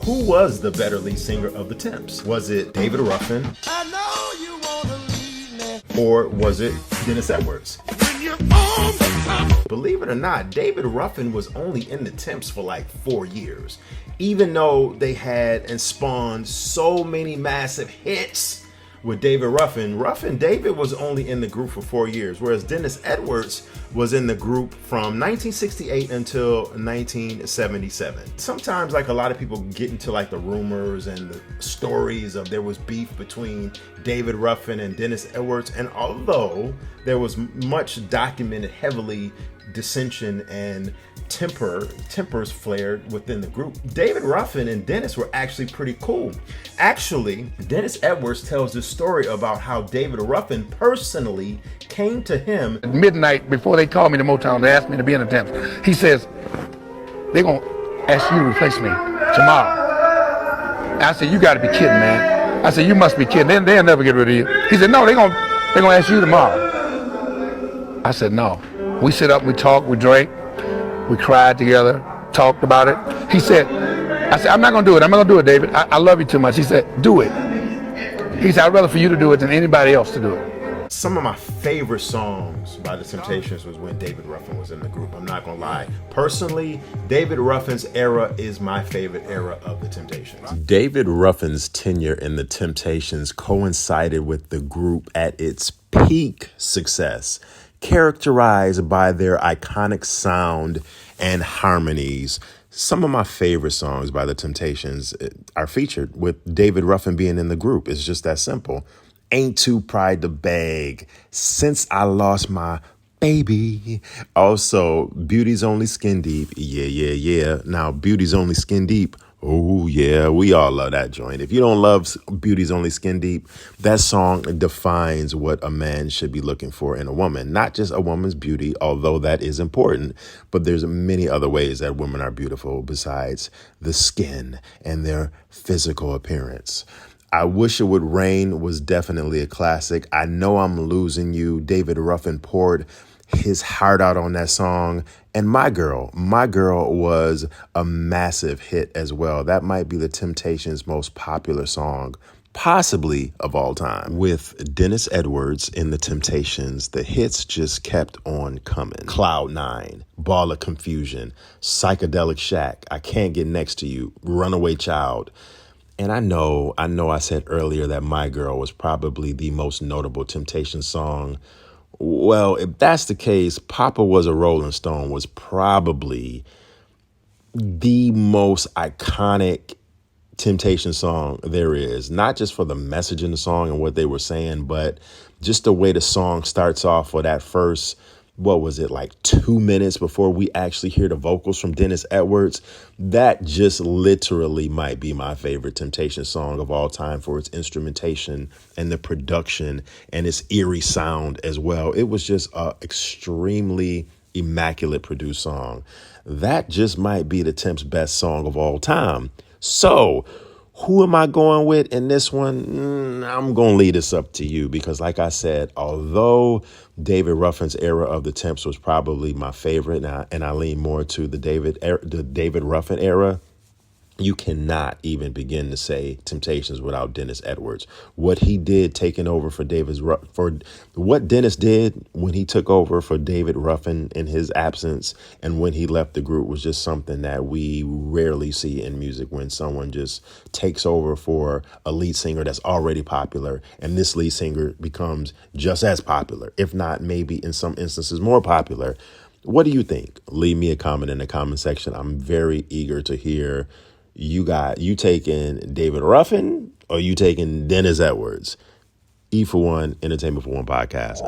Who was the better lead singer of the Temps? Was it David Ruffin? I know you wanna leave me. Or was it Dennis Edwards? When you're on the top. Believe it or not, David Ruffin was only in the Temps for like 4 years. Even though they had and spawned so many massive hits with David Ruffin, David was only in the group for 4 years, whereas Dennis Edwards was in the group from 1968 until 1977. Sometimes, like, a lot of people get into like the rumors and the stories of there was beef between David Ruffin and Dennis Edwards, and although there was much documented heavily dissension and tempers flared within the group, David Ruffin and Dennis were actually pretty cool. Actually, Dennis Edwards tells this story about how David Ruffin personally came to him at midnight before they called me to Motown to ask me to be in the Temps. He says, they're going to ask you to replace me tomorrow. I said, you got to be kidding, man. I said, you must be kidding. They'll never get rid of you. He said, no, they're going to ask you tomorrow. I said, no. We sit up, we talk, we drank, we cried together, talked about it. He said, I said, I'm not going to do it. I'm not going to do it, David. I love you too much. He said, do it. He said, I'd rather for you to do it than anybody else to do it. Some of my favorite songs by the Temptations was when David Ruffin was in the group. I'm not going to lie. Personally, David Ruffin's era is my favorite era of the Temptations. David Ruffin's tenure in the Temptations coincided with the group at its peak success, characterized by their iconic sound and harmonies. Some of my favorite songs by the Temptations are featured with David Ruffin being in the group. It's just that simple. Ain't Too Proud to Beg, Since I Lost My Baby. Also, Beauty's Only Skin Deep. Yeah. Now, Beauty's Only Skin Deep. Oh, yeah, we all love that joint. If you don't love Beauty's Only Skin Deep, that song defines what a man should be looking for in a woman. Not just a woman's beauty, although that is important, but there's many other ways that women are beautiful besides the skin and their physical appearance. I Wish It Would Rain was definitely a classic. I Know I'm Losing You. David Ruffin poured his heart out on that song. And My Girl was a massive hit as well. That might be the Temptations' most popular song, possibly of all time. With Dennis Edwards in the Temptations, the hits just kept on coming. Cloud 9, Ball of Confusion, Psychedelic Shack, I Can't Get Next to You, Runaway Child. And I know I said earlier that My Girl was probably the most notable Temptations song. Well, if that's the case, Papa Was a Rolling Stone was probably the most iconic Temptation song there is. Not just for the message in the song and what they were saying, but just the way the song starts off for that first, what was it, like 2 minutes before we actually hear the vocals from Dennis Edwards. That just literally might be my favorite Temptation song of all time for its instrumentation and the production and its eerie sound as well. It was just an extremely immaculate produced song. That just might be the Temps' best song of all time. So who am I going with in this one? I'm going to leave this up to you because, like I said, although David Ruffin's era of the Temps was probably my favorite, and I lean more to the David Ruffin era, you cannot even begin to say Temptations without Dennis Edwards. What he did taking over for what Dennis did when he took over for David Ruffin in his absence and when he left the group was just something that we rarely see in music, when someone just takes over for a lead singer that's already popular and this lead singer becomes just as popular, if not maybe in some instances more popular. What do you think? Leave me a comment in the comment section. I'm very eager to hear you taking David Ruffin or you taking Dennis Edwards? E for One, Entertainment for One podcast.